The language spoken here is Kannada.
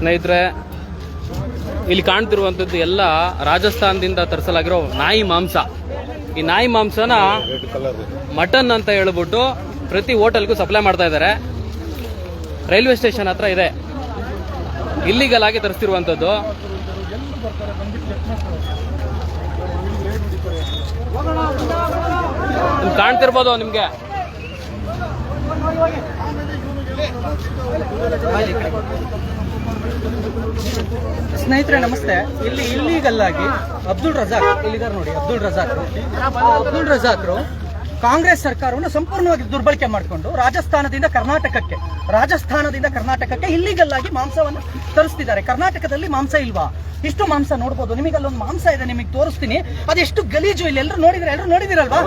ಸ್ನೇಹಿತರೆ, ಇಲ್ಲಿ ಕಾಣ್ತಿರುವಂಥದ್ದು ಎಲ್ಲ ರಾಜಸ್ಥಾನದಿಂದ ತರಿಸಲಾಗಿರೋ ನಾಯಿ ಮಾಂಸ. ಈ ನಾಯಿ ಮಾಂಸನ ಮಟನ್ ಅಂತ ಹೇಳ್ಬಿಟ್ಟು ಪ್ರತಿ ಹೋಟೆಲ್ಗೂ ಸಪ್ಲೈ ಮಾಡ್ತಾ ಇದ್ದಾರೆ. ರೈಲ್ವೆ ಸ್ಟೇಷನ್ ಹತ್ರ ಇದೆ, ಇಲ್ಲಿಗಲ್ ಆಗಿ ತರಿಸ್ತಿರುವಂಥದ್ದು. ಕಾಣ್ತಿರ್ಬೋದು ನಿಮ್ಗೆ. ಸ್ನೇಹಿತರೆ ನಮಸ್ತೆ. ಇಲ್ಲಿ ಇಲ್ಲಿಗಲ್ ಆಗಿ ಅಬ್ದುಲ್ ರಜಾಕ್ ಇಲ್ಲಿದ್ದಾರೆ ನೋಡಿ. ಅಬ್ದುಲ್ ರಜಾಕ್ರು ಕಾಂಗ್ರೆಸ್ ಸರ್ಕಾರವನ್ನು ಸಂಪೂರ್ಣವಾಗಿ ದುರ್ಬಳಕೆ ಮಾಡಿಕೊಂಡು ರಾಜಸ್ಥಾನದಿಂದ ಕರ್ನಾಟಕಕ್ಕೆ ಇಲ್ಲಿಗಲ್ ಆಗಿ ಮಾಂಸವನ್ನು ತರಿಸ್ತಿದ್ದಾರೆ. ಕರ್ನಾಟಕದಲ್ಲಿ ಮಾಂಸ ಇಲ್ವಾ? ಇಷ್ಟು ಮಾಂಸ ನೋಡ್ಬೋದು. ನಿಮಗೆ ಅಲ್ಲೊಂದು ಮಾಂಸ ಇದೆ, ನಿಮಗೆ ತೋರಿಸ್ತೀನಿ. ಅದೆಷ್ಟು ಗಲೀಜು. ಇಲ್ಲಿ ಎಲ್ಲರೂ ನೋಡಿದಿರಲ್ವಾ?